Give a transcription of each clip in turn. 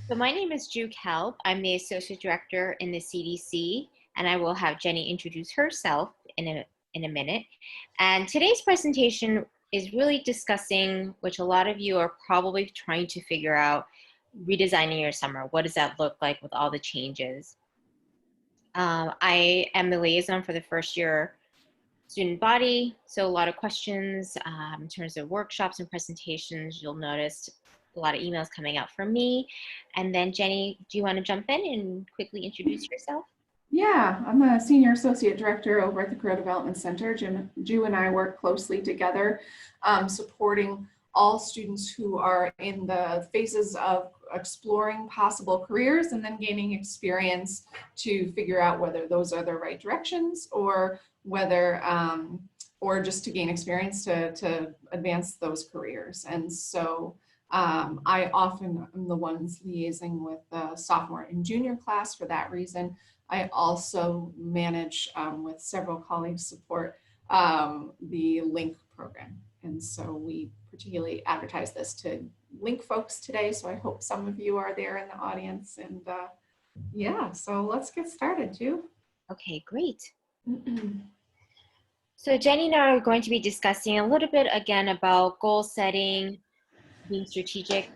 So my name is Drew Kelp. I'm the Associate Director in the CDC, and I will have Jenny introduce herself in a minute. And today's presentation is really discussing, which a lot of you are probably trying to figure out, redesigning your summer. What does that look like with all the changes? I am the liaison for the first year student body, so a lot of questions in terms of workshops and presentations. You'll notice a lot of emails coming out from me. And then Jenny, do you want to jump in and quickly introduce yourself? Yeah, I'm a senior associate director over at the Career Development Center. Drew and I work closely together, supporting all students who are in the phases of exploring possible careers and then gaining experience to figure out whether those are the right directions or whether, or just to gain experience to advance those careers. And so I often am the ones liaising with the sophomore and junior class for that reason. I also manage with several colleagues support the LINK program. And so we particularly advertise this to LINK folks today. So I hope some of you are there in the audience. And yeah, so let's get started, Ju. Okay, great. So Jenny and I are going to be discussing a little bit again about goal setting, being strategic,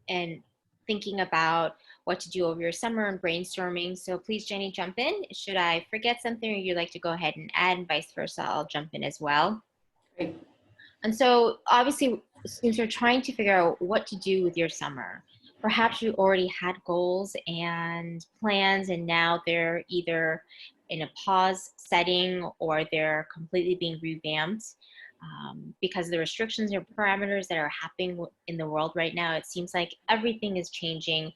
and thinking about what to do over your summer and brainstorming. So please, Jenny, jump in. Should I forget something or you'd like to go ahead and add, and vice versa, I'll jump in as well. Great. And so obviously students are trying to figure out what to do with your summer. Perhaps you already had goals and plans and now they're either in a pause setting or they're completely being revamped. Because of the restrictions or parameters that are happening in the world right now, it seems like everything is changing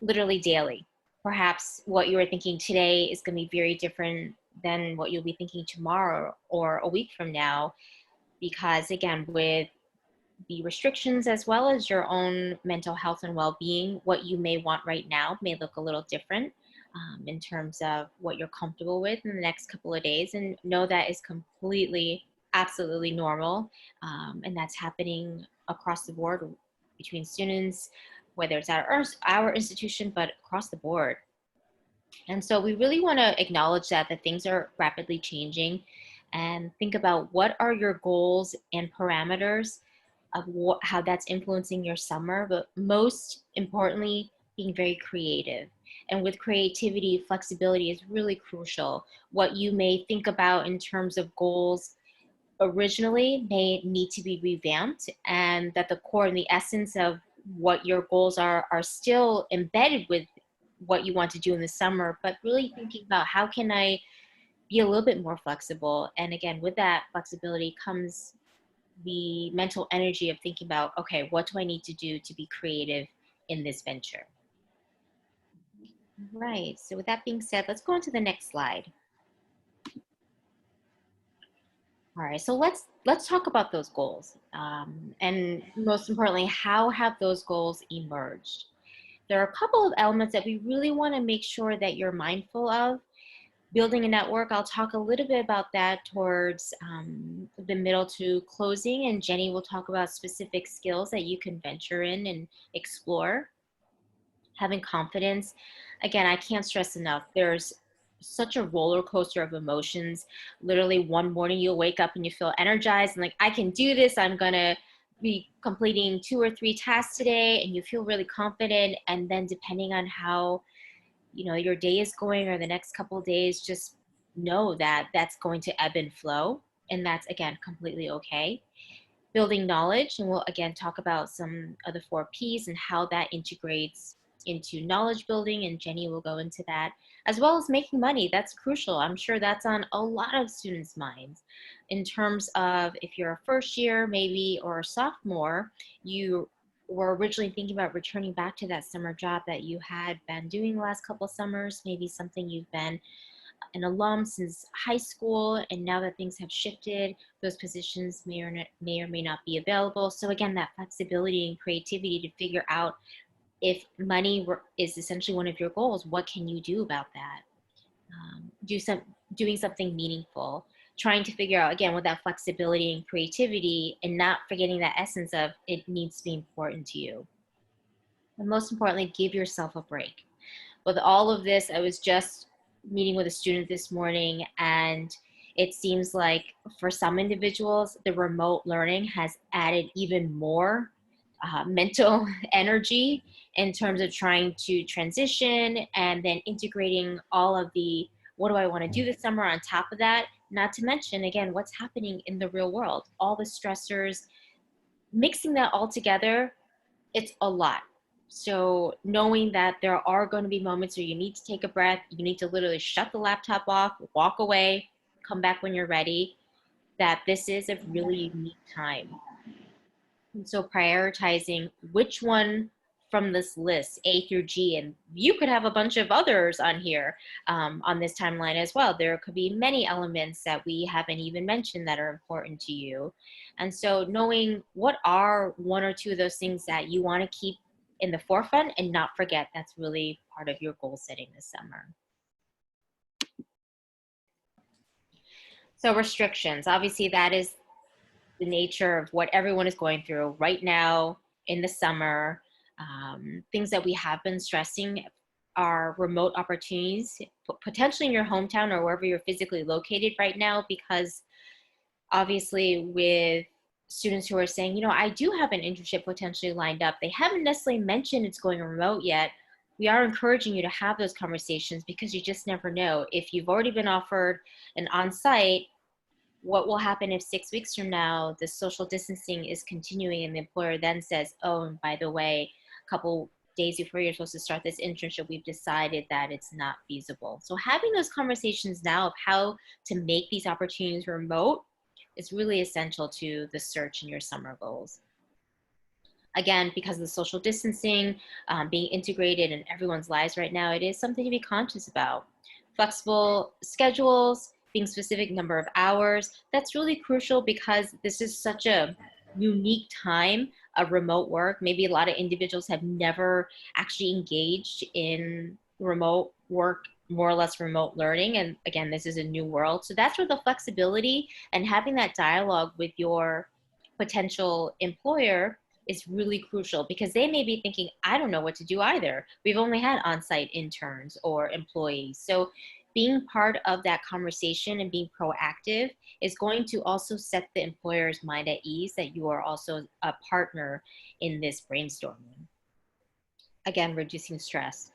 literally daily. Perhaps what you were thinking today is going to be very different than what you'll be thinking tomorrow or a week from now, because again, with the restrictions as well as your own mental health and well-being, what you may want right now may look a little different in terms of what you're comfortable with in the next couple of days, and know that is completely, absolutely normal. And that's happening across the board between students, whether it's at our institution, but across the board. And so we really want to acknowledge that things are rapidly changing and think about what are your goals and parameters of how that's influencing your summer, but most importantly, being very creative. And with creativity, flexibility is really crucial. What you may think about in terms of goals originally may need to be revamped, and that the core and the essence of what your goals are still embedded with what you want to do in the summer, but really thinking about how can I be a little bit more flexible. And again, with that flexibility comes the mental energy of thinking about, okay, what do I need to do to be creative in this venture? Right, so with that being said, let's go on to the next slide. All right, so let's talk about those goals. And most importantly, how have those goals emerged? There are a couple of elements that we really want to make sure that you're mindful of. Building a network, I'll talk a little bit about that towards the middle to closing, and Jenny will talk about specific skills that you can venture in and explore. Having confidence, again, I can't stress enough, there's such a roller coaster of emotions. Literally one morning you'll wake up and you feel energized and like, I can do this, I'm gonna be completing 2 or 3 tasks today, and you feel really confident. And then depending on how your day is going or the next couple of days, just know that that's going to ebb and flow, and that's again completely okay. Building knowledge, and we'll again talk about some of the 4 P's and how that integrates into knowledge building, and Jenny will go into that, as well as making money. That's crucial. I'm sure that's on a lot of students' minds in terms of if you're a first year maybe or a sophomore, you were originally thinking about returning back to that summer job that you had been doing the last couple of summers, maybe something you've been an alum since high school, and now that things have shifted, those positions may or may not be available. So again, that flexibility and creativity to figure out if money is essentially one of your goals, what can you do about that? Doing something meaningful, trying to figure out, again, with that flexibility and creativity, and not forgetting that essence of it needs to be important to you. And most importantly, give yourself a break. With all of this, I was just meeting with a student this morning, and it seems like for some individuals, the remote learning has added even more mental energy in terms of trying to transition and then integrating all of the what do I want to do this summer on top of that, not to mention, again, what's happening in the real world, all the stressors, mixing that all together, it's a lot. So knowing that there are going to be moments where you need to take a breath, you need to literally shut the laptop off, walk away, come back when you're ready, that this is a really unique time. And so prioritizing which one from this list, A through G, and you could have a bunch of others on here on this timeline as well. There could be many elements that we haven't even mentioned that are important to you. And so knowing what are one or two of those things that you want to keep in the forefront and not forget, that's really part of your goal setting this summer. So restrictions, obviously that is the nature of what everyone is going through right now in the summer. Things that we have been stressing are remote opportunities, potentially in your hometown or wherever you're physically located right now, because obviously with students who are saying, you know, I do have an internship potentially lined up, they haven't necessarily mentioned it's going remote yet. We are encouraging you to have those conversations because you just never know. If you've already been offered an on-site, what will happen if 6 weeks from now the social distancing is continuing and the employer then says, oh, and by the way, a couple days before you're supposed to start this internship, we've decided that it's not feasible. So having those conversations now of how to make these opportunities remote is really essential to the search in your summer goals. Again, because of the social distancing being integrated in everyone's lives right now, it is something to be conscious about. Flexible schedules, being specific number of hours, that's really crucial because this is such a unique time of remote work. Maybe a lot of individuals have never actually engaged in remote work, more or less remote learning. And again, this is a new world. So that's where the flexibility and having that dialogue with your potential employer is really crucial because they may be thinking, I don't know what to do either. We've only had on-site interns or employees. So being part of that conversation and being proactive is going to also set the employer's mind at ease that you are also a partner in this brainstorming. Again, reducing stress.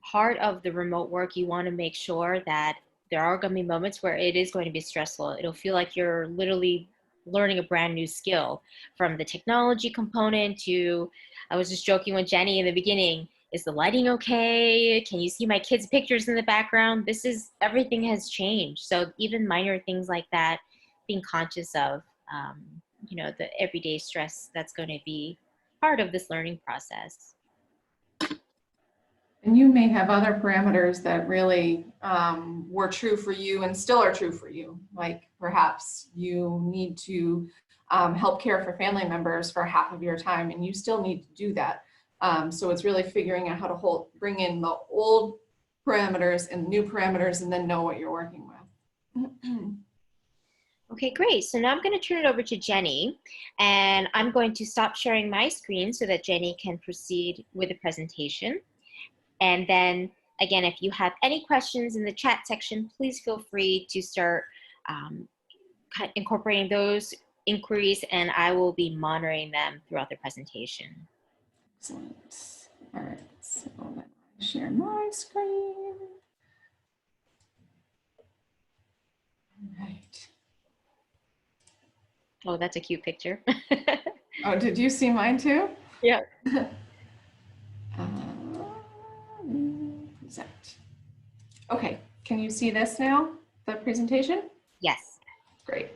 Part of the remote work, you want to make sure that there are going to be moments where it is going to be stressful. It'll feel like you're literally learning a brand new skill, from the technology component to, I was just joking with Jenny in the beginning, is the lighting okay? Can you see my kids' pictures in the background? This is, everything has changed. So even minor things like that, being conscious of, you know, the everyday stress that's going to be part of this learning process. And you may have other parameters that really were true for you and still are true for you. Like perhaps you need to help care for family members for half of your time and you still need to do that. So it's really figuring out how to bring in the old parameters and new parameters and then know what you're working with. Okay, great. So now I'm going to turn it over to Jenny, and I'm going to stop sharing my screen so that Jenny can proceed with the presentation. And then again, if you have any questions in the chat section, please feel free to start incorporating those inquiries, and I will be monitoring them throughout the presentation. Excellent. All right, so let me share my screen. All right. Oh, that's a cute picture. Oh, did you see mine too? Yeah. Present. Okay, can you see this now, the presentation? Yes. Great.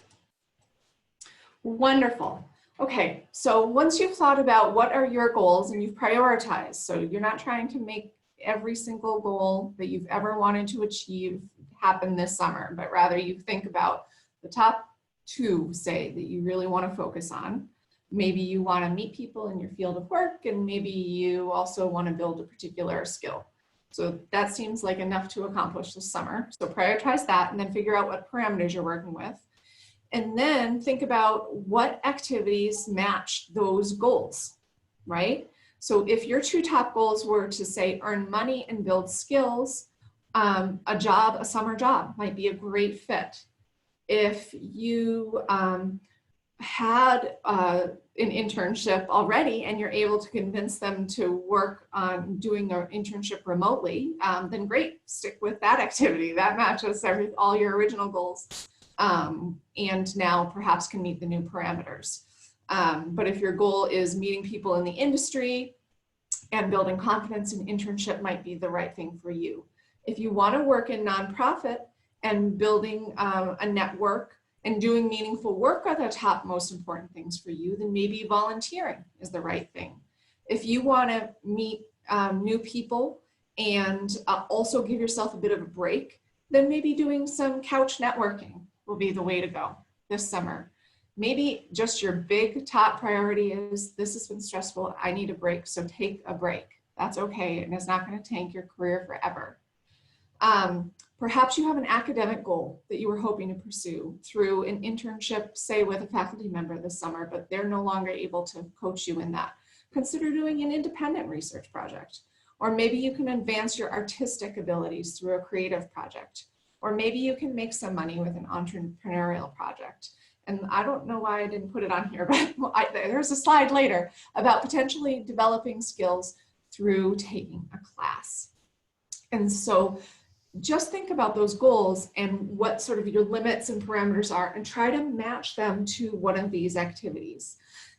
Wonderful. Okay, so once you've thought about what are your goals and you've prioritized, so you're not trying to make every single goal that you've ever wanted to achieve happen this summer, but rather you think about the top 2, say, that you really want to focus on. Maybe you want to meet people in your field of work, and maybe you also want to build a particular skill. So that seems like enough to accomplish this summer. So prioritize that and then figure out what parameters you're working with. And then think about what activities match those goals, right? So if your two top goals were to say earn money and build skills, a summer job might be a great fit. If you had an internship already and you're able to convince them to work on doing their internship remotely, then great, stick with that activity. That matches all your original goals, and now perhaps can meet the new parameters. But if your goal is meeting people in the industry and building confidence, an internship might be the right thing for you. If you want to work in nonprofit and building a network and doing meaningful work are the top most important things for you, then maybe volunteering is the right thing. If you want to meet new people and also give yourself a bit of a break, then maybe doing some couch networking will be the way to go this summer. Maybe just your big top priority is, this has been stressful, I need a break, so take a break. That's okay, and it's not going to tank your career forever. Perhaps you have an academic goal that you were hoping to pursue through an internship, say with a faculty member this summer, but they're no longer able to coach you in that. Consider doing an independent research project. Or maybe you can advance your artistic abilities through a creative project. Or maybe you can make some money with an entrepreneurial project. And I don't know why I didn't put it on here, but there's a slide later about potentially developing skills through taking a class. And so just think about those goals and what sort of your limits and parameters are, and try to match them to one of these activities.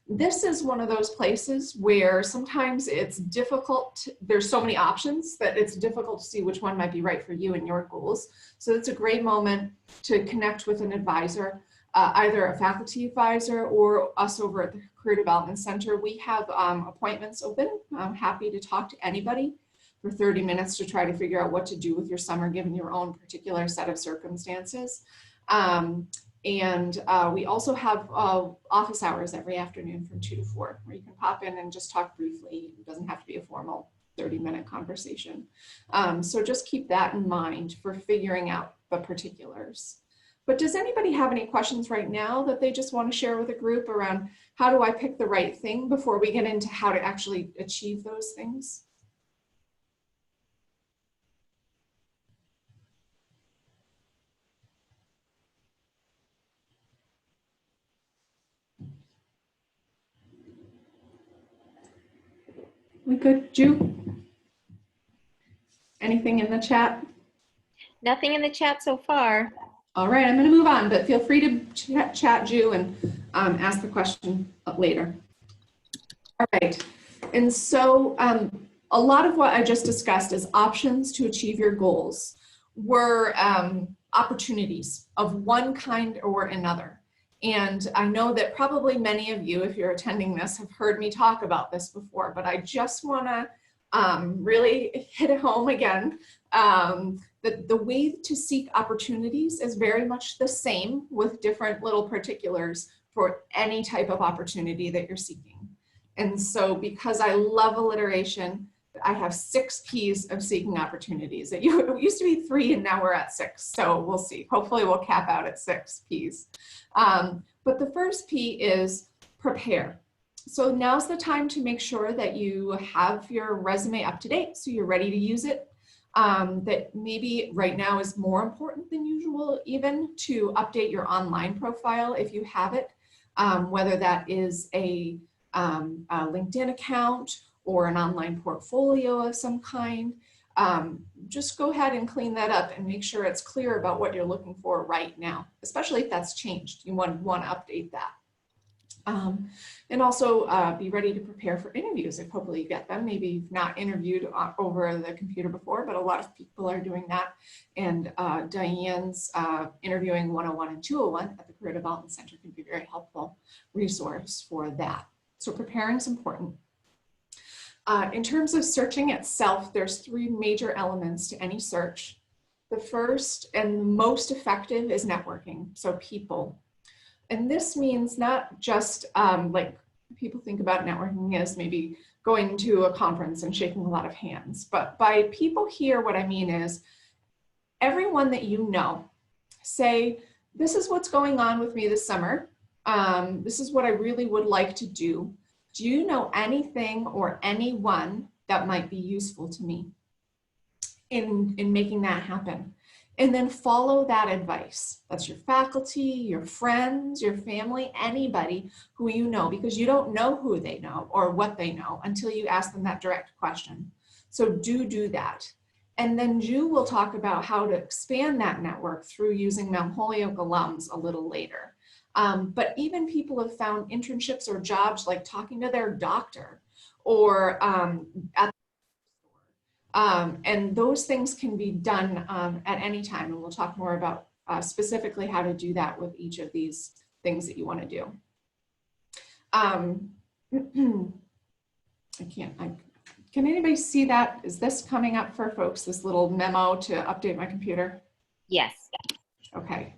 This is one of those places where sometimes it's difficult. There's so many options that it's difficult to see which one might be right for you and your goals. So it's a great moment to connect with an advisor, either a faculty advisor or us over at the Career Development Center. We have appointments open. I'm happy to talk to anybody for 30 minutes to try to figure out what to do with your summer given your own particular set of circumstances. We also have office hours every afternoon from 2 to 4, where you can pop in and just talk briefly. It doesn't have to be a formal 30-minute conversation. So just keep that in mind for figuring out the particulars. But does anybody have any questions right now that they just want to share with a group around how do I pick the right thing before we get into how to actually achieve those things? We good, Ju? Anything in the chat? Nothing in the chat so far. All right, I'm going to move on, but feel free to chat Ju and ask the question later. All right, and so a lot of what I just discussed as options to achieve your goals were opportunities of one kind or another. And I know that probably many of you, if you're attending this, have heard me talk about this before, but I just want to really hit it home again. The way to seek opportunities is very much the same with different little particulars for any type of opportunity that you're seeking. And so because I love alliteration, I have 6 P's of seeking opportunities. It used to be 3 and now we're at 6. So we'll see. Hopefully we'll cap out at 6 P's. But the first P is prepare. So now's the time to make sure that you have your resume up to date, so you're ready to use it. That maybe right now is more important than usual, even to update your online profile if you have it, whether that is a LinkedIn account or an online portfolio of some kind. Just go ahead and clean that up and make sure it's clear about what you're looking for right now, especially if that's changed. You want to update that. And also be ready to prepare for interviews if hopefully you get them. Maybe you've not interviewed over the computer before, but a lot of people are doing that. And Diane's interviewing 101 and 201 at the Career Development Center can be a very helpful resource for that. So preparing is important. In terms of searching itself, there's 3 major elements to any search. The first and most effective is networking, so people. And this means not just like people think about networking as maybe going to a conference and shaking a lot of hands, but by people here, what I mean is everyone that you know, say, this is what's going on with me this summer. This is what I really would like to do Do you know anything or anyone that might be useful to me in making that happen? And then follow that advice. That's your faculty, your friends, your family, anybody who you know, because you don't know who they know or what they know until you ask them that direct question. So do that. And then Ju will talk about how to expand that network through using Mount Holyoke alums a little later. But even people have found internships or jobs like talking to their doctor or at and those things can be done at any time. And we'll talk more about specifically how to do that with each of these things that you want to do. Can anybody see that? Is this coming up for folks, this little memo to update my computer? Yes. Okay.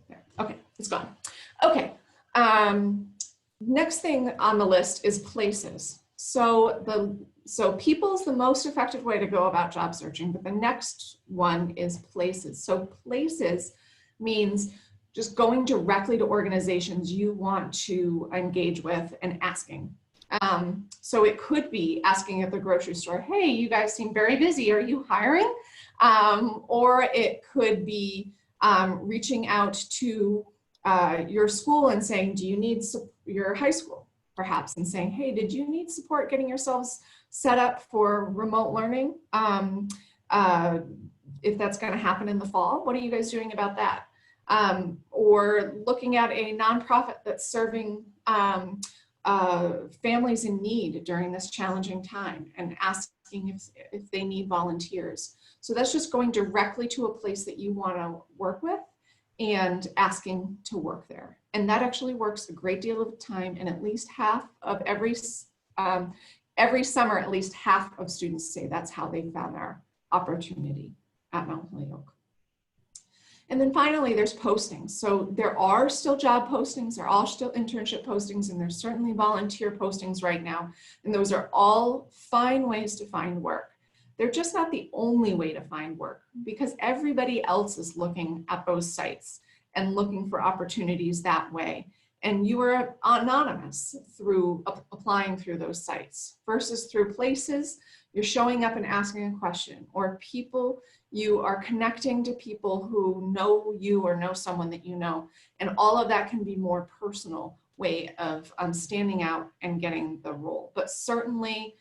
There. Okay, it's gone. Okay. Next thing on the list is places. So people's the most effective way to go about job searching, but the next one is places. So places means just going directly to organizations you want to engage with and asking. So it could be asking at the grocery store, hey, you guys seem very busy, are you hiring? Or it could be reaching out to your school and saying, do you need your high school perhaps, and saying, hey, did you need support getting yourselves set up for remote learning? If that's going to happen in the fall, what are you guys doing about that? Or looking at a nonprofit that's serving families in need during this challenging time and asking if they need volunteers. So that's just going directly to a place that you want to work with and asking to work there. And that actually works a great deal of time, and at least half of every summer, at least half of students say that's how they found their opportunity at Mount Holyoke. And then finally, there's postings. So there are still job postings, there are still internship postings, and there's certainly volunteer postings right now. And those are all fine ways to find work. They're just not the only way to find work, because everybody else is looking at those sites and looking for opportunities that way. And you are anonymous through applying through those sites versus through places. You're showing up and asking a question, or people, you are connecting to people who know you or know someone that you know. And all of that can be more personal way of standing out and getting the role. But certainly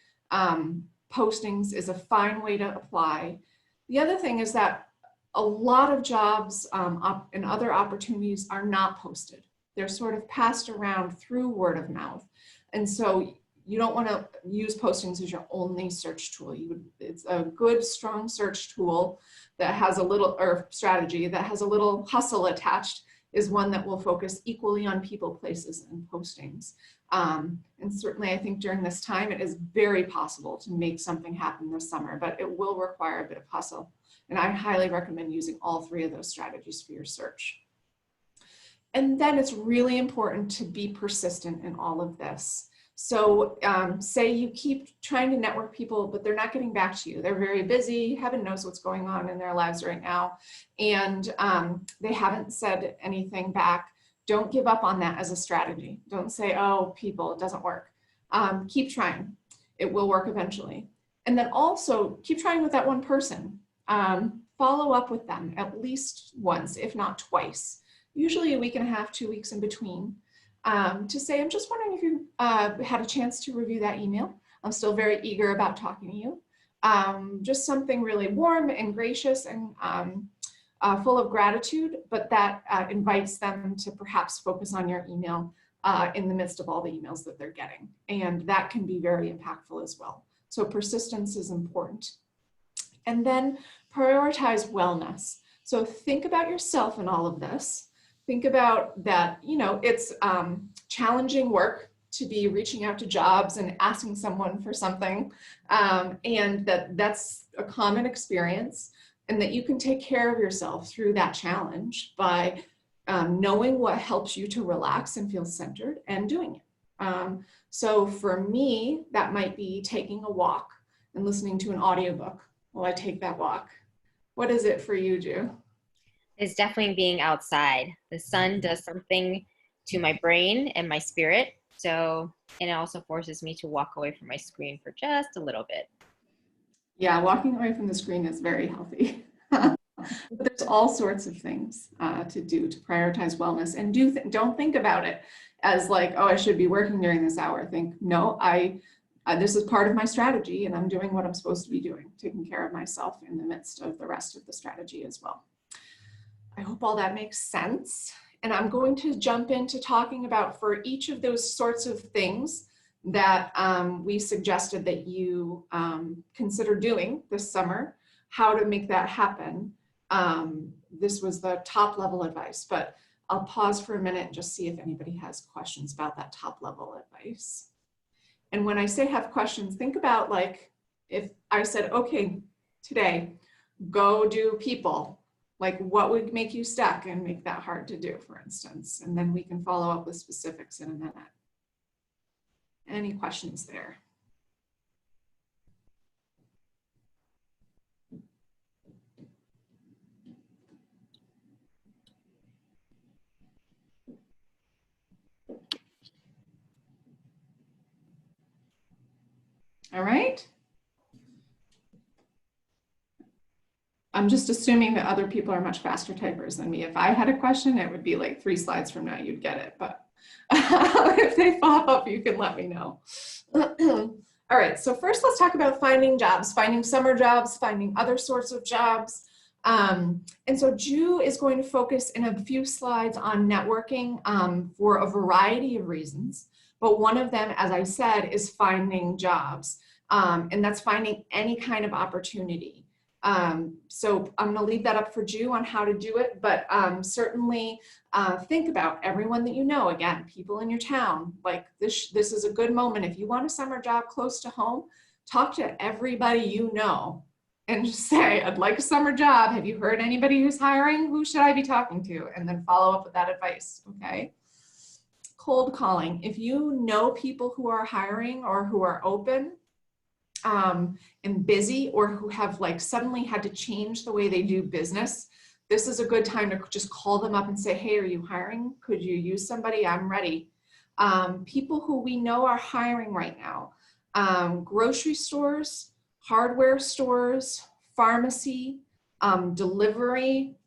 postings is a fine way to apply. The other thing is that a lot of jobs and other opportunities are not posted. They're sort of passed around through word of mouth. And so you don't want to use postings as your only search tool. It's a good, strong search tool that has a little, or strategy that has a little hustle attached, is one that will focus equally on people, places, and postings. And certainly I think during this time, it is very possible to make something happen this summer, but it will require a bit of hustle. And I highly recommend using all three of those strategies for your search. And then it's really important to be persistent in all of this. So say you keep trying to network people, but they're not getting back to you. They're very busy. Heaven knows what's going on in their lives right now. And they haven't said anything back. Don't give up on that as a strategy. Don't say, oh, people, it doesn't work. Keep trying. It will work eventually. And then also keep trying with that one person. Follow up with them at least once, if not twice. Usually a week and a half, 2 weeks in between. To say, I'm just wondering if you had a chance to review that email. I'm still very eager about talking to you. Just something really warm and gracious and full of gratitude, but that invites them to perhaps focus on your email in the midst of all the emails that they're getting. And that can be very impactful as well. So persistence is important. And then prioritize wellness. So think about yourself in all of this. Think about that, you know, it's challenging work to be reaching out to jobs and asking someone for something, and that's a common experience, and that you can take care of yourself through that challenge by knowing what helps you to relax and feel centered and doing it. So for me, that might be taking a walk and listening to an audiobook while I take that walk. What is it for you, Ju? It's definitely being outside. The sun does something to my brain and my spirit. So, and it also forces me to walk away from my screen for just a little bit. Yeah, walking away from the screen is very healthy. But there's all sorts of things to do to prioritize wellness, and don't think about it as like, oh, I should be working during this hour. Think, no, this is part of my strategy, and I'm doing what I'm supposed to be doing, taking care of myself in the midst of the rest of the strategy as well. I hope all that makes sense. And I'm going to jump into talking about, for each of those sorts of things that we suggested that you consider doing this summer, how to make that happen. This was the top level advice, but I'll pause for a minute and just see if anybody has questions about that top level advice. And when I say have questions, think about, like, if I said, okay, today, go do people, like what would make you stuck and make that hard to do, for instance, and then we can follow up with specifics in a minute. Any questions there? All right. I'm just assuming that other people are much faster typers than me. If I had a question, it would be like 3 slides from now, you'd get it. But if they pop up, you can let me know. All right, so first let's talk about finding jobs, finding summer jobs, finding other sorts of jobs. And so Ju is going to focus in a few slides on networking for a variety of reasons. But one of them, as I said, is finding jobs. And that's finding any kind of opportunity. So I'm going to leave that up for Ju on how to do it, but certainly think about everyone that you know, again, people in your town. Like this is a good moment. If you want a summer job close to home, talk to everybody you know and just say, I'd like a summer job. Have you heard anybody who's hiring? Who should I be talking to? And then follow up with that advice, okay? Cold calling. If you know people who are hiring or who are open, and busy, or who have like suddenly had to change the way they do business, this is a good time to just call them up and say, hey, are you hiring? Could you use somebody? I'm ready. People who we know are hiring right now, grocery stores, hardware stores, pharmacy, delivery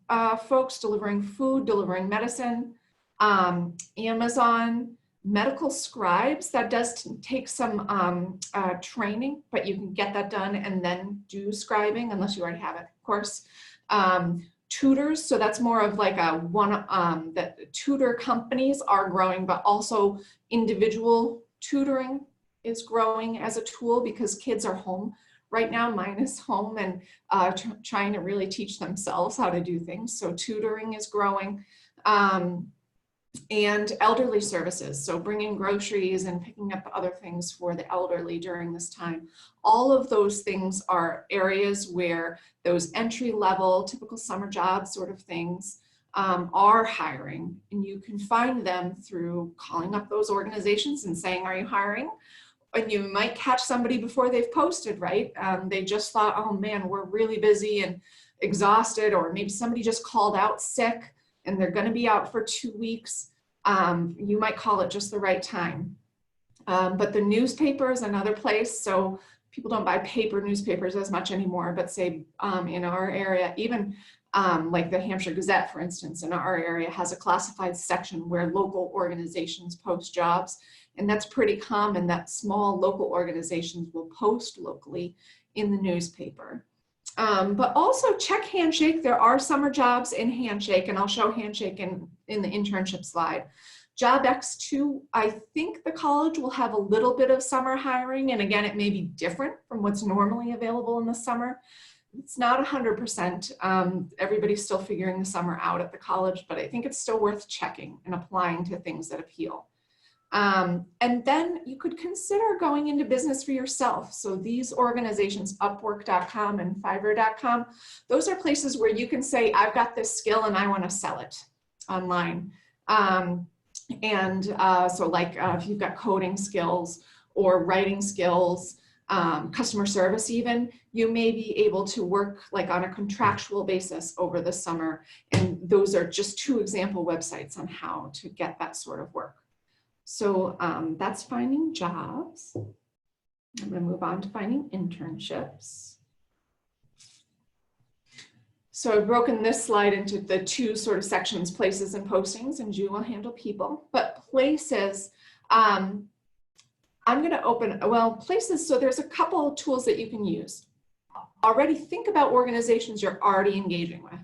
folks delivering food, delivering medicine, Amazon, medical scribes. That does take some training, but you can get that done and then do scribing unless you already have it, of course. Tutors, so that's more of like a that tutor companies are growing, but also individual tutoring is growing as a tool because kids are home right now. Mine is home and trying to really teach themselves how to do things. So tutoring is growing. And elderly services, so bringing groceries and picking up other things for the elderly during this time. All of those things are areas where those entry-level, typical summer job sort of things are hiring, and you can find them through calling up those organizations and saying, are you hiring? And you might catch somebody before they've posted, right? They just thought, oh man, we're really busy and exhausted, or maybe somebody just called out sick and they're going to be out for 2 weeks. You might call it just the right time. But the newspaper is another place. So people don't buy paper newspapers as much anymore, but say in our area, even like the Hampshire Gazette, for instance, in our area has a classified section where local organizations post jobs. And that's pretty common that small local organizations will post locally in the newspaper. But also check Handshake. There are summer jobs in Handshake, and I'll show Handshake in the internship slide. JobX2, I think the college will have a little bit of summer hiring, and again, it may be different from what's normally available in the summer. It's not 100%. Everybody's still figuring the summer out at the college, but I think it's still worth checking and applying to things that appeal. And then you could consider going into business for yourself. So these organizations, Upwork.com and Fiverr.com, those are places where you can say, I've got this skill and I want to sell it online. So like if you've got coding skills or writing skills, customer service even, you may be able to work like on a contractual basis over the summer. And those are just 2 example websites on how to get that sort of work. So that's finding jobs. I'm going to move on to finding internships. So I've broken this slide into the two sort of sections, places and postings, and Ju will handle people. But places, I'm going to open, well, places, so there's a couple of tools that you can use. Already think about organizations you're already engaging with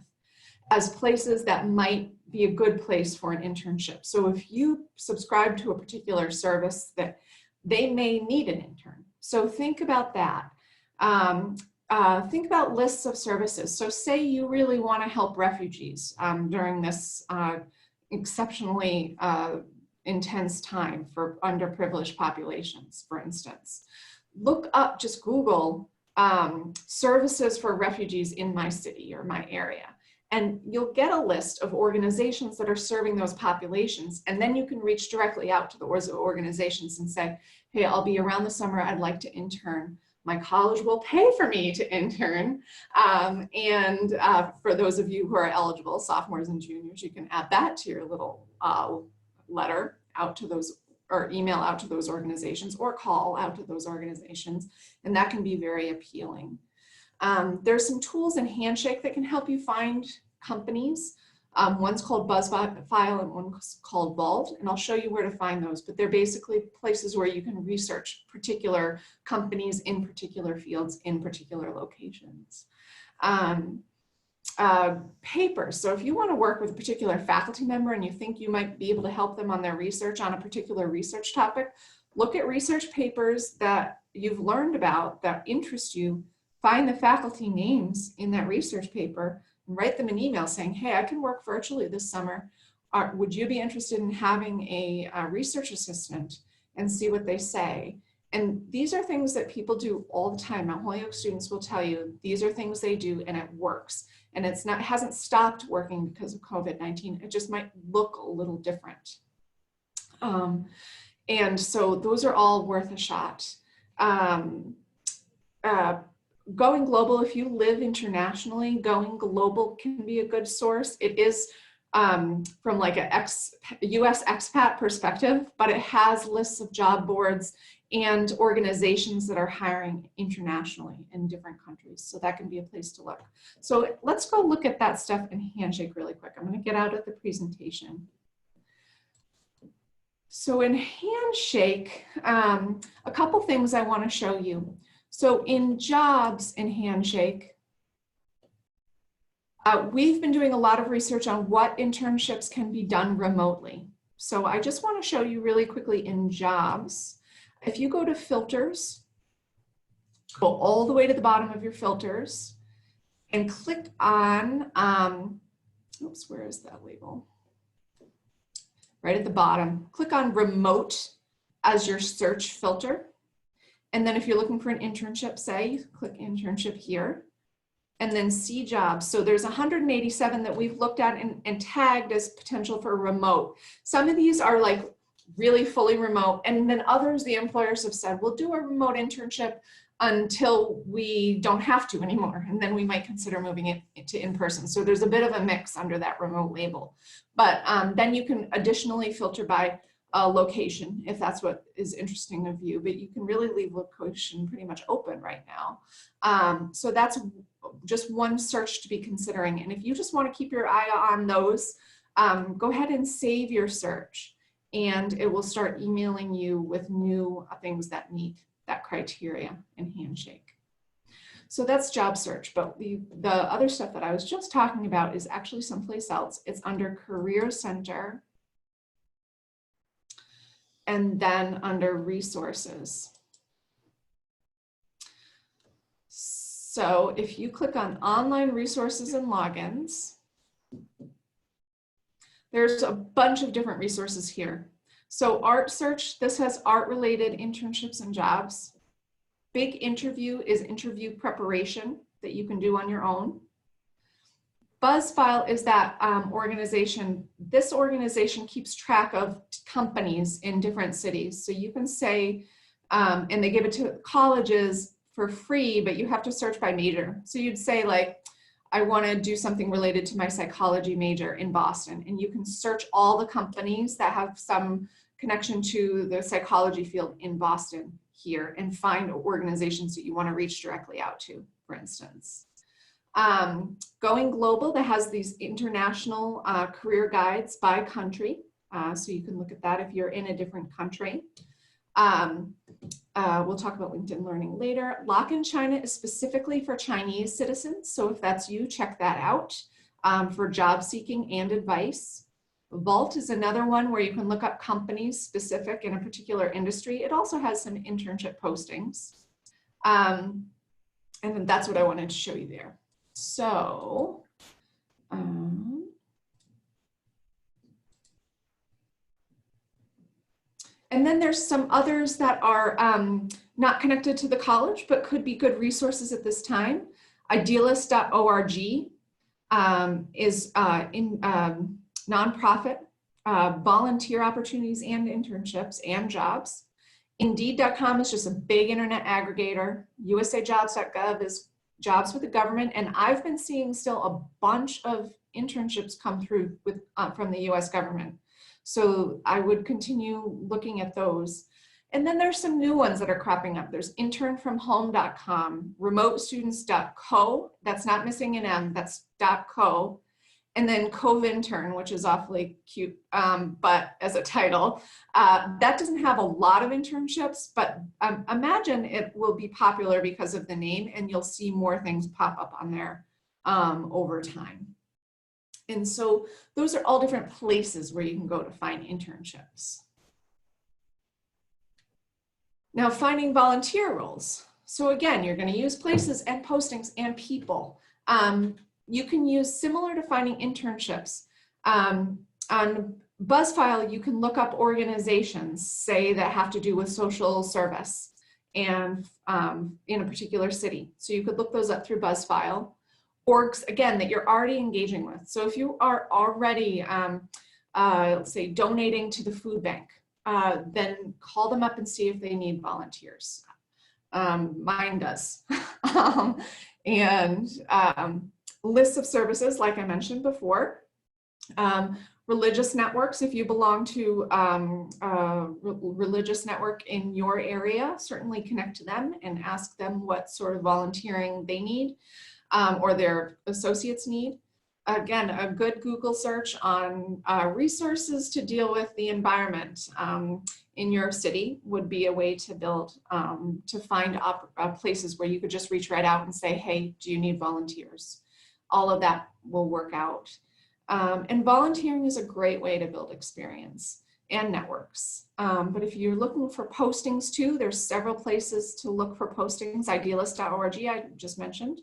as places that might be a good place for an internship. So if you subscribe to a particular service, that they may need an intern. So think about that. Think about lists of services. So say you really want to help refugees during this exceptionally intense time for underprivileged populations, for instance. Look up, just Google services for refugees in my city or my area. And you'll get a list of organizations that are serving those populations. And then you can reach directly out to those organizations and say, hey, I'll be around the summer, I'd like to intern. My college will pay for me to intern. For those of you who are eligible, sophomores and juniors, you can add that to your little letter out to those, or email out to those organizations, or call out to those organizations. And that can be very appealing. There's some tools in Handshake that can help you find companies. One's called BuzzFile and one's called Vault, and I'll show you where to find those, but they're basically places where you can research particular companies in particular fields in particular locations. Papers, so if you want to work with a particular faculty member and you think you might be able to help them on their research on a particular research topic, look at research papers that you've learned about that interest you, find the faculty names in that research paper, and write them an email saying, hey, I can work virtually this summer. Would you be interested in having a research assistant? And see what they say. And these are things that people do all the time. Mount Holyoke students will tell you these are things they do and it works. And it hasn't stopped working because of COVID-19. It just might look a little different. And so those are all worth a shot. Going global, if you live internationally, going global can be a good source. It is from like a US expat perspective, but it has lists of job boards and organizations that are hiring internationally in different countries. So that can be a place to look. So let's go look at that stuff in Handshake really quick. I'm going to get out of the presentation. So in Handshake, a couple things I want to show you. So in jobs in Handshake, we've been doing a lot of research on what internships can be done remotely. So I just want to show you really quickly in jobs. If you go to filters, go all the way to the bottom of your filters and click on, oops, where is that label? Right at the bottom, click on remote as your search filter. And then if you're looking for an internship, say, click internship here, and then see jobs. So there's 187 that we've looked at and tagged as potential for remote. Some of these are like really fully remote, and then others, the employers have said, we'll do a remote internship until we don't have to anymore, and then we might consider moving it to in-person. So there's a bit of a mix under that remote label. But then you can additionally filter by location, if that's what is interesting of you, but you can really leave location pretty much open right now. So that's just one search to be considering. And if you just want to keep your eye on those, go ahead and save your search, and it will start emailing you with new things that meet that criteria in Handshake. So that's job search, but the other stuff that I was just talking about is actually someplace else. It's under Career Center, and then under resources. So if you click on online resources and logins, there's a bunch of different resources here. So art search, this has art related internships and jobs. Big interview is interview preparation that you can do on your own. BuzzFile is that organization. This organization keeps track of companies in different cities. So you can say, and they give it to colleges for free, but you have to search by major. So you'd say like, I want to do something related to my psychology major in Boston, and you can search all the companies that have some connection to the psychology field in Boston here and find organizations that you want to reach directly out to, for instance. Going Global, that has these international career guides by country. So you can look at that if you're in a different country. We'll talk about LinkedIn Learning later. Lock in China is specifically for Chinese citizens. So if that's you, check that out for job seeking and advice. Vault is another one where you can look up companies specific in a particular industry. It also has some internship postings. And then that's what I wanted to show you there. So, and then there's some others that are not connected to the college, but could be good resources at this time. Idealist.org is nonprofit, volunteer opportunities and internships and jobs. Indeed.com is just a big internet aggregator. USAjobs.gov is jobs with the government, and I've been seeing still a bunch of internships come through with from the US government. So I would continue looking at those. And then there's some new ones that are cropping up. There's internfromhome.com, remotestudents.co, that's not missing an M, that's .co. And then CoveIntern, which is awfully cute, but as a title, that doesn't have a lot of internships, but imagine it will be popular because of the name, and you'll see more things pop up on there over time. And so those are all different places where you can go to find internships. Now, finding volunteer roles. So again, you're going to use places and postings and people. You can use similar to finding internships. On BuzzFile, you can look up organizations, say, that have to do with social service and in a particular city. So you could look those up through BuzzFile. Orgs, again, that you're already engaging with. So if you are already, let's say, donating to the food bank, then call them up and see if they need volunteers. Mine does. Lists of services, like I mentioned before. Religious networks, if you belong to a religious network in your area, certainly connect to them and ask them what sort of volunteering they need or their associates need. Again, a good Google search on resources to deal with the environment in your city would be a way to build, to find places where you could just reach right out and say, hey, do you need volunteers? All of that will work out. And volunteering is a great way to build experience and networks. But if you're looking for postings too, there's several places to look for postings. Idealist.org, I just mentioned.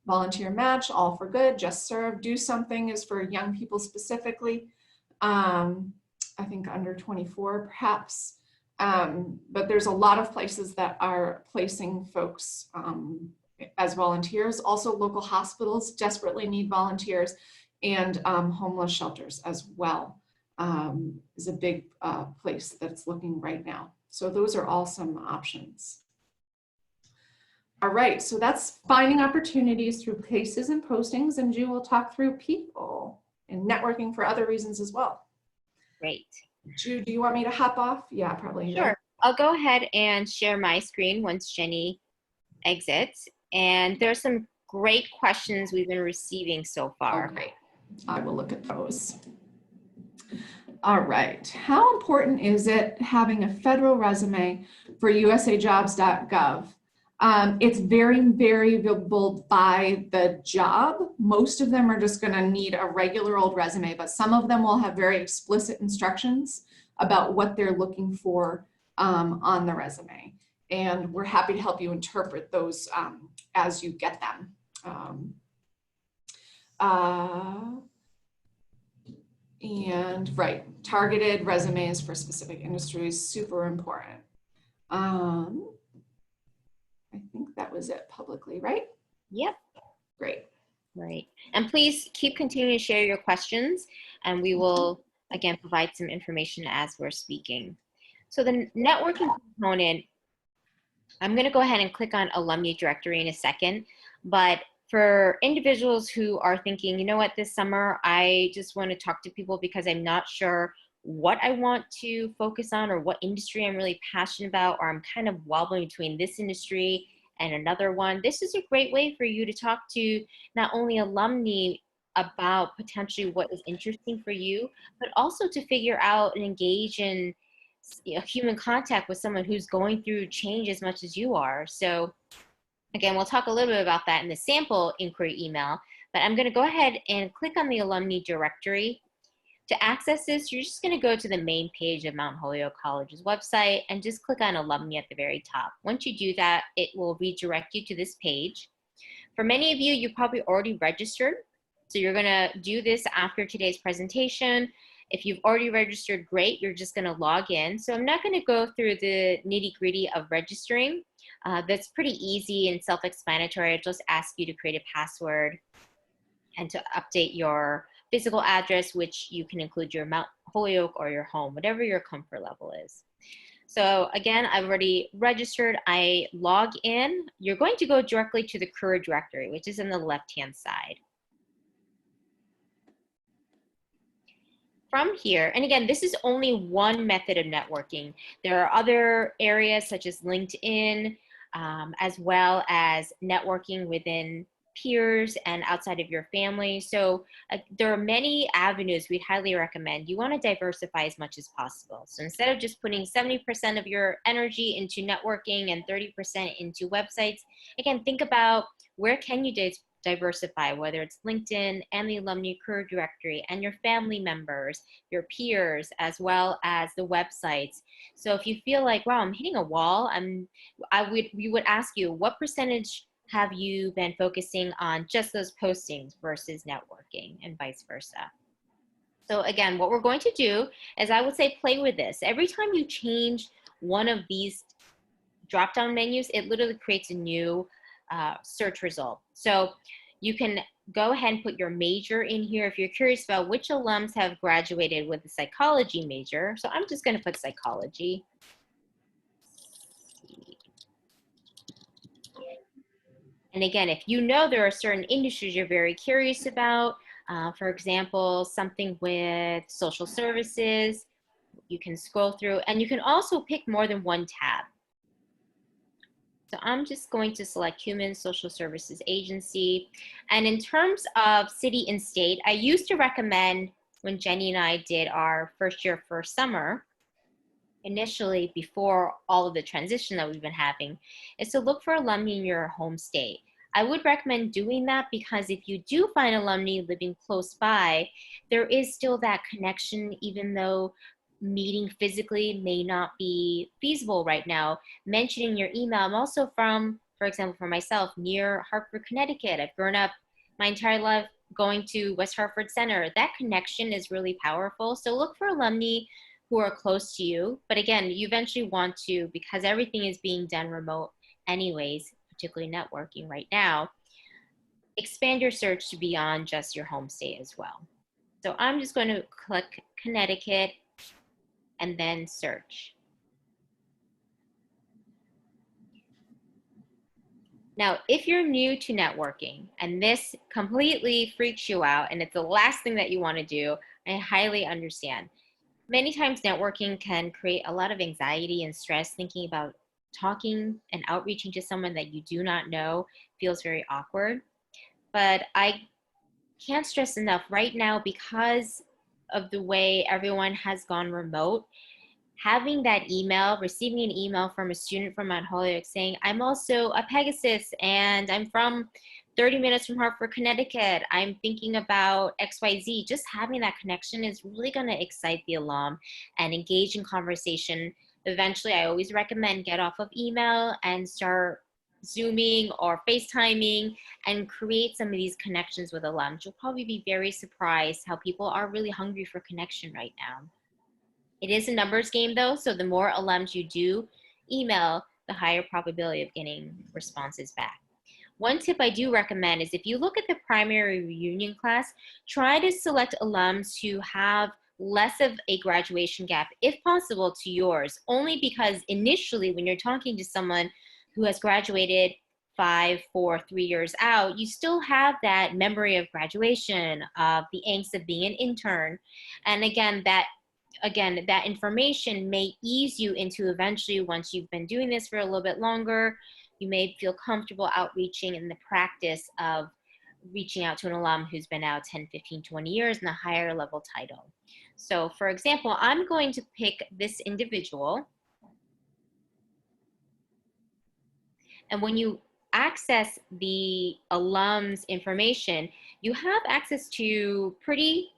Volunteer Match, All for Good, Just Serve, Do Something is for young people specifically. I think under 24 perhaps. But there's a lot of places that are placing folks as volunteers. Also, local hospitals desperately need volunteers, and homeless shelters as well is a big place that's looking right now. So those are all some options. All right, so that's finding opportunities through places and postings, and Ju will talk through people and networking for other reasons as well. Great. Ju, do you want me to hop off? Yeah, probably. Sure. Yeah. I'll go ahead and share my screen once Jenny exits. And there's some great questions we've been receiving so far. Okay, I will look at those. All right, how important is it having a federal resume for usajobs.gov? It's very variable by the job. Most of them are just going to need a regular old resume, but some of them will have very explicit instructions about what they're looking for on the resume. And we're happy to help you interpret those as you get them. And right, targeted resumes for specific industries, super important. I think that was it publicly, right? Yep. Great. Right. And please keep continuing to share your questions, and we will, again, provide some information as we're speaking. So the networking component, I'm going to go ahead and click on Alumni Directory in a second, but for individuals who are thinking, you know what, this summer, I just want to talk to people because I'm not sure what I want to focus on or what industry I'm really passionate about, or I'm kind of wobbling between this industry and another one, this is a great way for you to talk to not only alumni about potentially what is interesting for you, but also to figure out and engage in human contact with someone who's going through change as much as you are. So again, we'll talk a little bit about that in the sample inquiry email, but I'm going to go ahead and click on the alumni directory. To access this, you're just going to go to the main page of Mount Holyoke College's website and just click on alumni at the very top. Once you do that, it will redirect you to this page. For many of you, you probably already registered. So you're going to do this after today's presentation. If you've already registered, great, you're just going to log in. So I'm not going to go through the nitty-gritty of registering. That's pretty easy and self-explanatory. I'll just ask you to create a password and to update your physical address, which you can include your Mount Holyoke or your home, whatever your comfort level is. So again, I've already registered. I log in. You're going to go directly to the career directory, which is on the left-hand side. From here, and again, this is only one method of networking. There are other areas such as LinkedIn, as well as networking within peers and outside of your family. So there are many avenues we'd highly recommend. You want to diversify as much as possible. So instead of just putting 70% of your energy into networking and 30% into websites, again, think about where can you diversify, whether it's LinkedIn and the alumni career directory and your family members, your peers, as well as the websites. So if you feel like, wow, I'm hitting a wall, we would ask you, what percentage have you been focusing on just those postings versus networking, and vice versa? So again, what we're going to do is, I would say, play with this. Every time you change one of these drop-down menus, it literally creates a new search result. So you can go ahead and put your major in here if you're curious about which alums have graduated with a psychology major. So I'm just going to put psychology. And again, if you know there are certain industries you're very curious about, for example, something with social services, you can scroll through, and you can also pick more than one tab. So I'm just going to select Human Social Services Agency. And in terms of city and state, I used to recommend, when Jenny and I did our first year, first summer, initially before all of the transition that we've been having, is to look for alumni in your home state. I would recommend doing that because if you do find alumni living close by, there is still that connection, even though meeting physically may not be feasible right now. Mentioning your email. I'm also from, for example, for myself, near Hartford, Connecticut. I've grown up my entire life going to West Hartford Center. That connection is really powerful. So look for alumni who are close to you. But again, you eventually want to, because everything is being done remote anyways, particularly networking right now, expand your search to beyond just your home state as well. So I'm just going to click Connecticut and then search. Now, if you're new to networking and this completely freaks you out and it's the last thing that you want to do, I highly understand. Many times networking can create a lot of anxiety and stress. Thinking about talking and outreaching to someone that you do not know feels very awkward. But I can't stress enough right now, because of the way everyone has gone remote, having that email, receiving an email from a student from Mount Holyoke saying, I'm also a Pegasus and I'm from 30 minutes from Hartford, Connecticut. I'm thinking about XYZ. Just having that connection is really going to excite the alum and engage in conversation. Eventually, I always recommend get off of email and start Zooming or FaceTiming and create some of these connections with alums. You'll probably be very surprised how people are really hungry for connection right now. It is a numbers game though, so the more alums you do email, the higher probability of getting responses back. One tip I do recommend is, if you look at the primary reunion class, try to select alums who have less of a graduation gap, if possible, to yours, only because initially when you're talking to someone who has graduated 5, 4, 3 years out, you still have that memory of graduation, of the angst of being an intern. And again, that again, that information may ease you into eventually, once you've been doing this for a little bit longer, you may feel comfortable outreaching in the practice of reaching out to an alum who's been out 10, 15, 20 years in a higher level title. So for example, I'm going to pick this individual. And when you access the alum's information, you have access to pretty,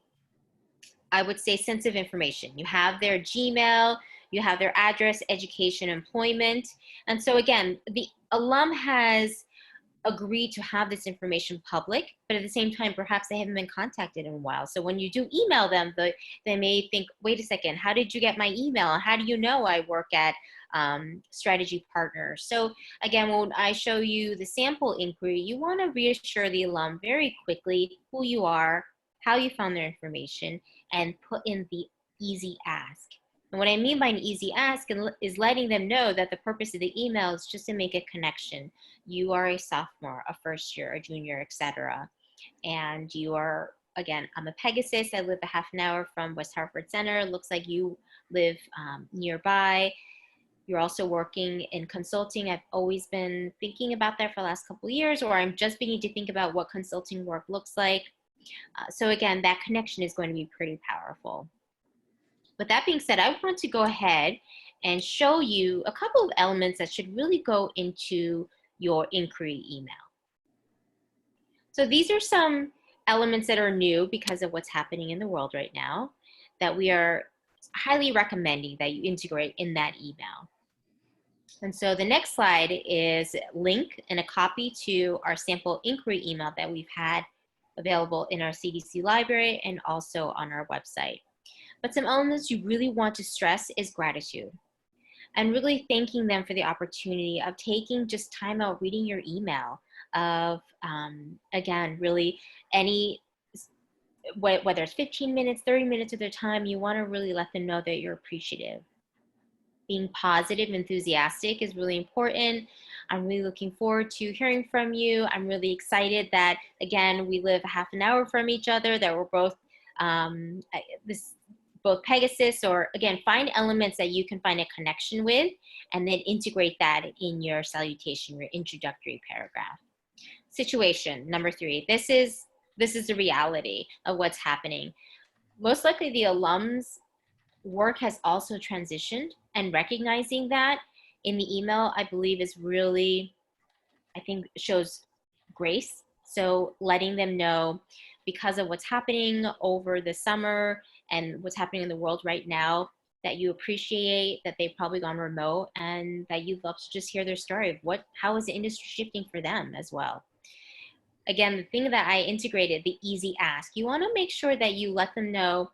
I would say, sensitive information. You have their Gmail, you have their address, education, employment. And so again, the alum has agreed to have this information public, but at the same time, perhaps they haven't been contacted in a while. So when you do email them, they may think, wait a second, how did you get my email? How do you know I work at Strategy Partners? So again, when I show you the sample inquiry, you want to reassure the alum very quickly who you are, how you found their information, and put in the easy ask. And what I mean by an easy ask is letting them know that the purpose of the email is just to make a connection. You are a sophomore, a first year, a junior, etc. And you are, again, I'm a Pegasus. I live a half an hour from West Hartford Center. Looks like you live nearby. You're also working in consulting. I've always been thinking about that for the last couple of years, or I'm just beginning to think about what consulting work looks like. So again, that connection is going to be pretty powerful. With that being said, I want to go ahead and show you a couple of elements that should really go into your inquiry email. So these are some elements that are new because of what's happening in the world right now that we are highly recommending that you integrate in that email. And so the next slide is a link and a copy to our sample inquiry email that we've had available in our CDC library and also on our website. But some elements you really want to stress is gratitude and really thanking them for the opportunity of taking just time out reading your email, of, again, really whether it's 15 minutes, 30 minutes of their time, you want to really let them know that you're appreciative. Being positive, enthusiastic is really important. I'm really looking forward to hearing from you. I'm really excited that, again, we live a half an hour from each other, that we're both both Pegasus, or again, find elements that you can find a connection with and then integrate that in your salutation, your introductory paragraph. Situation number 3. This is the reality of what's happening. Most likely the alum's work has also transitioned, and recognizing that in the email, I believe, is really, I think, shows grace. So letting them know, because of what's happening over the summer and what's happening in the world right now, that you appreciate that they've probably gone remote and that you'd love to just hear their story of how is the industry shifting for them as well. Again, the thing that I integrated, the easy ask, you want to make sure that you let them know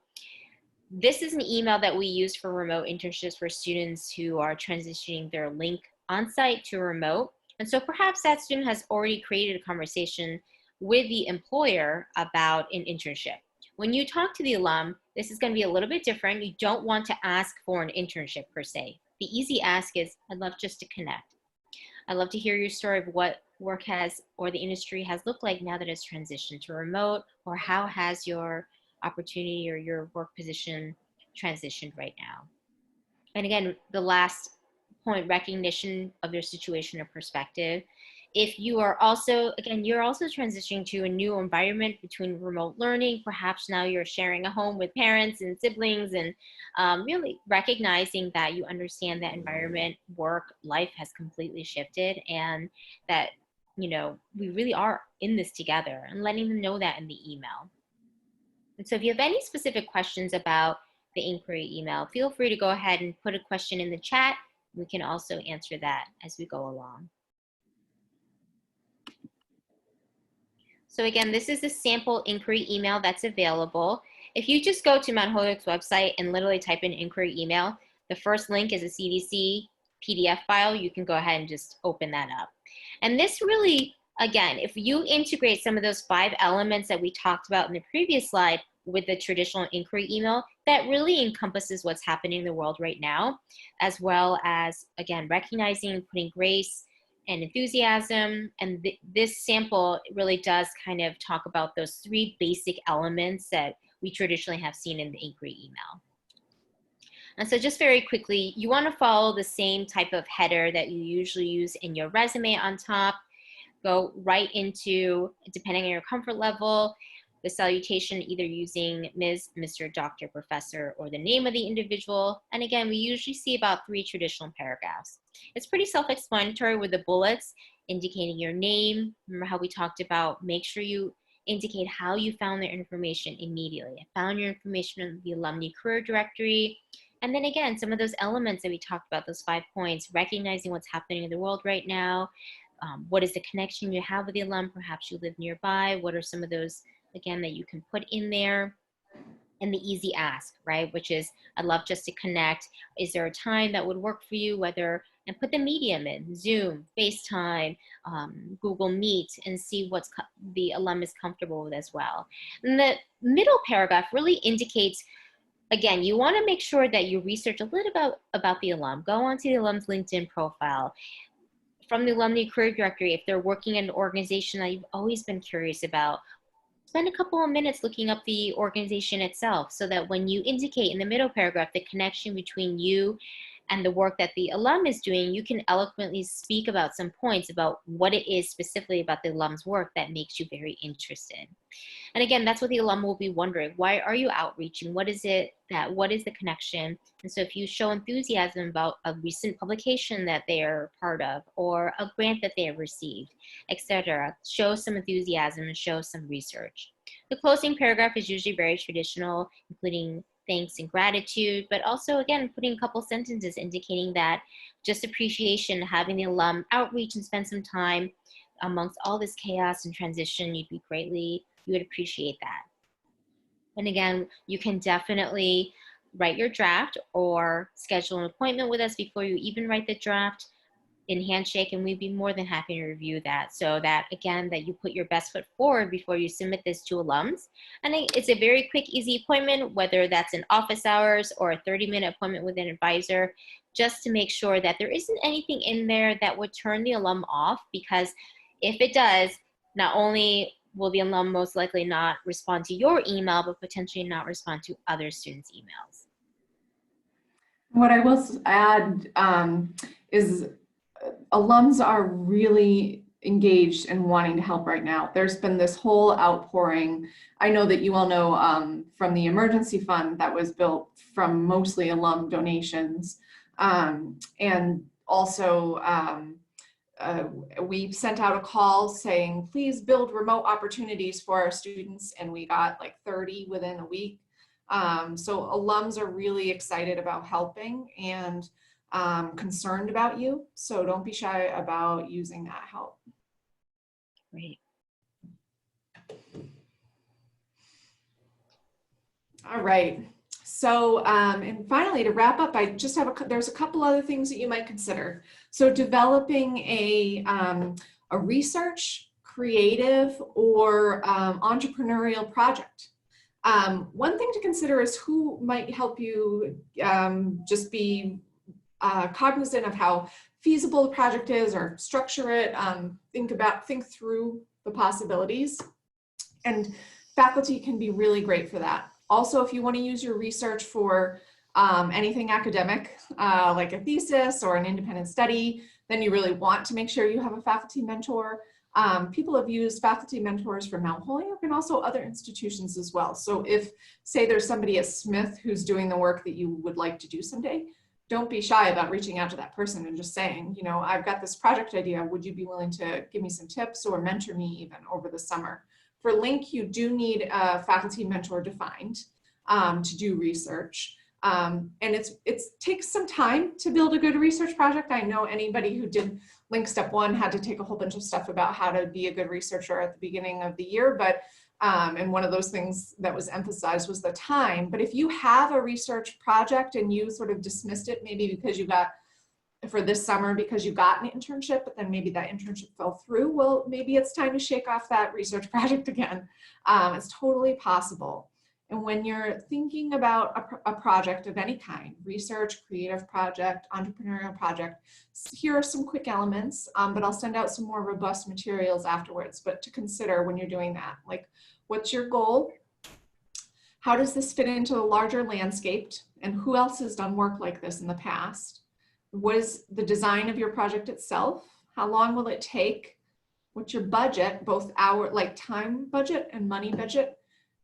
this is an email that we use for remote internships for students who are transitioning their link on-site to remote. And so perhaps that student has already created a conversation with the employer about an internship. When you talk to the alum, this is going to be a little bit different. You don't want to ask for an internship per se. The easy ask is, I'd love just to connect. I'd love to hear your story of what work has, or the industry has looked like now that it's transitioned to remote, or how has your opportunity or your work position transitioned right now. And again, the last point, recognition of their situation or perspective. If you are also, again, you're also transitioning to a new environment between remote learning, perhaps now you're sharing a home with parents and siblings, and really recognizing that you understand that environment, work, life has completely shifted, and that, you know, we really are in this together, and letting them know that in the email. And so if you have any specific questions about the inquiry email, feel free to go ahead and put a question in the chat. We can also answer that as we go along. So again, this is the sample inquiry email that's available. If you just go to Mount Holyoke's website and literally type in inquiry email, the first link is a CDC PDF file. You can go ahead and just open that up. And this really, again, if you integrate some of those 5 elements that we talked about in the previous slide with the traditional inquiry email, that really encompasses what's happening in the world right now, as well as, again, recognizing and putting grace and enthusiasm. And this sample really does kind of talk about those 3 basic elements that we traditionally have seen in the inquiry email. And so just very quickly, you want to follow the same type of header that you usually use in your resume on top. Go right into, depending on your comfort level, the salutation, either using Ms., Mr., Dr., Professor, or the name of the individual. And again, we usually see about 3 traditional paragraphs. It's pretty self-explanatory with the bullets indicating your name. Remember how we talked about, make sure you indicate how you found their information immediately. I found your information in the alumni career directory. And then again, some of those elements that we talked about, those 5 points, recognizing what's happening in the world right now. What is the connection you have with the alum? Perhaps you live nearby. What are some of those, again, that you can put in there? And the easy ask, right? Which is, I'd love just to connect. Is there a time that would work for you? Whether, and put the medium in, Zoom, FaceTime, Google Meet, and see what's the alum is comfortable with as well. And the middle paragraph really indicates, again, you want to make sure that you research a little about the alum. Go onto the alum's LinkedIn profile. From the alumni career directory, if they're working in an organization that you've always been curious about, spend a couple of minutes looking up the organization itself, so that when you indicate in the middle paragraph the connection between you and the work that the alum is doing, you can eloquently speak about some points about what it is specifically about the alum's work that makes you very interested. And again, that's what the alum will be wondering. Why are you outreaching? What is it that, what is the connection? And so if you show enthusiasm about a recent publication that they are part of, or a grant that they have received, etc., show some enthusiasm and show some research. The closing paragraph is usually very traditional, including thanks and gratitude, but also, again, putting a couple sentences indicating that just appreciation, having the alum outreach and spend some time amongst all this chaos and transition, you would appreciate that. And again, you can definitely write your draft or schedule an appointment with us before you even write the draft in Handshake, and we'd be more than happy to review that, so that, again, that you put your best foot forward before you submit this to alums. And it's a very quick, easy appointment, whether that's in office hours or a 30-minute appointment with an advisor, just to make sure that there isn't anything in there that would turn the alum off, because if it does, not only will the alum most likely not respond to your email, but potentially not respond to other students' emails. What I will add is alums are really engaged and wanting to help right now. There's been this whole outpouring. I know that you all know from the emergency fund that was built from mostly alum donations. And also we sent out a call saying, please build remote opportunities for our students. And we got like 30 within a week. So alums are really excited about helping and concerned about you. So don't be shy about using that help. Great. All right. So, and finally, to wrap up, I just have there's a couple other things that you might consider. So developing a research, creative, or entrepreneurial project. One thing to consider is who might help you just be cognizant of how feasible the project is, or structure it, think through the possibilities. And faculty can be really great for that. Also, if you want to use your research for anything academic, like a thesis or an independent study, then you really want to make sure you have a faculty mentor. People have used faculty mentors for Mount Holyoke and also other institutions as well. So if, say, there's somebody at Smith who's doing the work that you would like to do someday, don't be shy about reaching out to that person and just saying, you know, I've got this project idea. Would you be willing to give me some tips or mentor me even over the summer? For LINC, you do need a faculty mentor defined to do research. And it takes some time to build a good research project. I know anybody who did LINC Step 1 had to take a whole bunch of stuff about how to be a good researcher at the beginning of the year, but and one of those things that was emphasized was the time. But if you have a research project and you sort of dismissed it, maybe because you got, for this summer, because you got an internship, but then maybe that internship fell through, well, maybe it's time to shake off that research project again. It's totally possible. And when you're thinking about a project of any kind, research, creative project, entrepreneurial project, here are some quick elements, but I'll send out some more robust materials afterwards, but to consider when you're doing that, like, what's your goal? How does this fit into the larger landscape? And who else has done work like this in the past? What is the design of your project itself? How long will it take? What's your budget, both like time budget and money budget?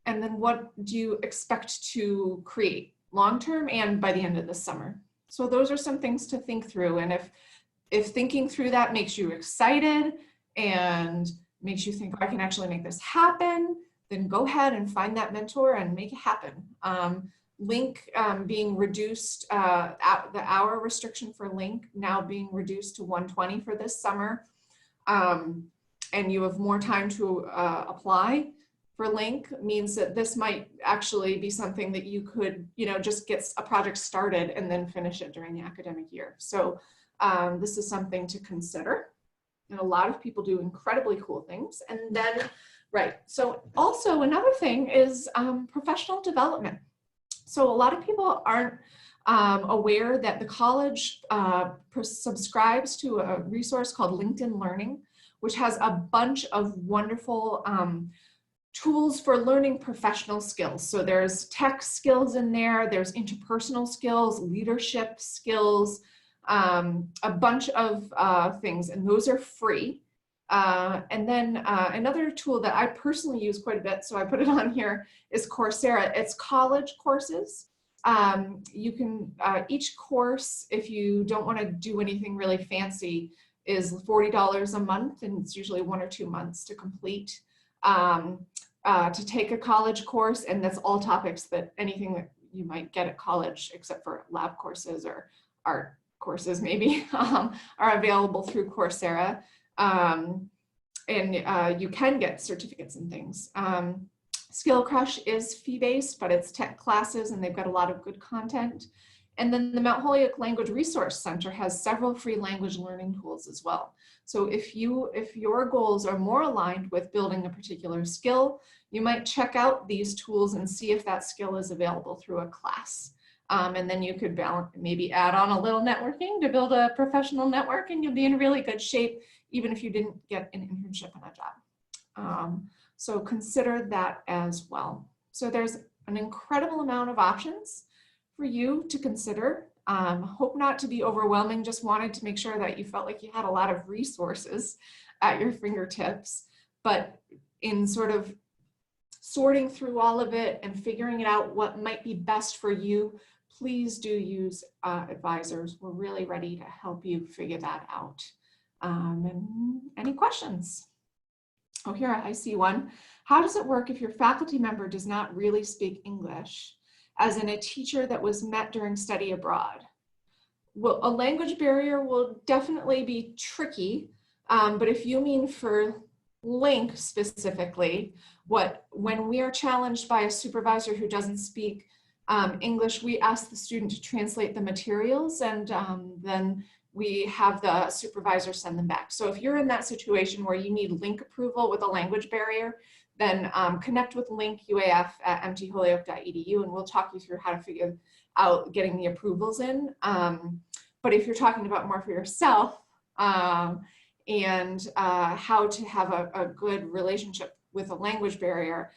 And then what do you expect to create long-term and by the end of the summer? So those are some things to think through. And if thinking through that makes you excited and makes you think, I can actually make this happen, then go ahead and find that mentor and make it happen. Link being reduced, the hour restriction for Link now being reduced to 120 for this summer. And you have more time to apply for Link means that this might actually be something that you could, just get a project started and then finish it during the academic year. So this is something to consider. And a lot of people do incredibly cool things. And then, right, so also another thing is professional development. So a lot of people aren't aware that the college subscribes to a resource called LinkedIn Learning, which has a bunch of wonderful tools for learning professional skills. So there's tech skills in there, there's interpersonal skills, leadership skills, a bunch of things, and those are free. And then another tool that I personally use quite a bit, so I put it on here, is Coursera. It's college courses. You can, each course, if you don't want to do anything really fancy, is $40 a month, and it's usually 1 or 2 months to complete, to take a college course, and that's all topics that anything that you might get at college, except for lab courses or art courses maybe, are available through Coursera. And you can get certificates and things. Skill Crush is fee-based, but it's tech classes and they've got a lot of good content. And then the Mount Holyoke Language Resource Center has several free language learning tools as well. So if your goals are more aligned with building a particular skill, you might check out these tools and see if that skill is available through a class. And then you could maybe add on a little networking to build a professional network, and you'll be in really good shape even if you didn't get an internship and a job. So consider that as well. So there's an incredible amount of options for you to consider. Hope not to be overwhelming, just wanted to make sure that you felt like you had a lot of resources at your fingertips, but in sort of sorting through all of it and figuring it out what might be best for you, please do use advisors. We're really ready to help you figure that out. And any questions? Oh, here I see one. How does it work if your faculty member does not really speak English, as in a teacher that was met during study abroad? Well, a language barrier will definitely be tricky, but if you mean for Link specifically, when we are challenged by a supervisor who doesn't speak English, we ask the student to translate the materials, and then we have the supervisor send them back. So if you're in that situation where you need Link approval with a language barrier, then connect with Link UAF at mtholyoke.edu, and we'll talk you through how to figure out getting the approvals in. But if you're talking about more for yourself and how to have a good relationship with a language barrier,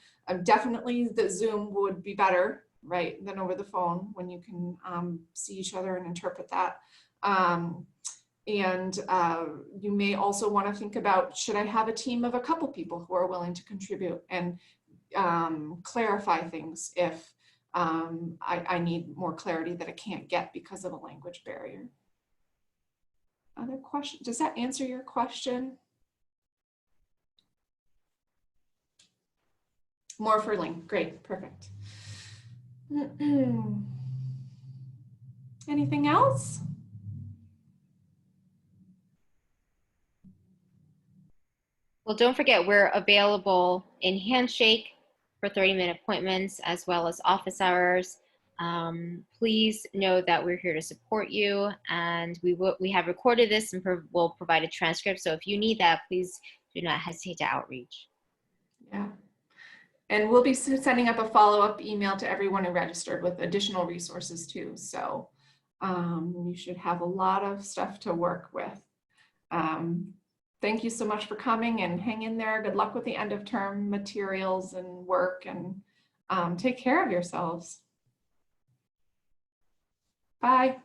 definitely the Zoom would be better, right, than over the phone when you can see each other and interpret that. You may also want to think about, should I have a team of a couple people who are willing to contribute and clarify things if I need more clarity that I can't get because of a language barrier. Other questions? Does that answer your question? More for Link. Great, perfect. Anything else? Well, don't forget, we're available in Handshake for 30-minute appointments as well as office hours. Please know that we're here to support you, and we have recorded this and we'll provide a transcript. So if you need that, please do not hesitate to outreach. Yeah. And we'll be sending up a follow-up email to everyone who registered with additional resources too. So you should have a lot of stuff to work with. Thank you so much for coming, and hang in there. Good luck with the end of term materials and work, and Take care of yourselves. Bye.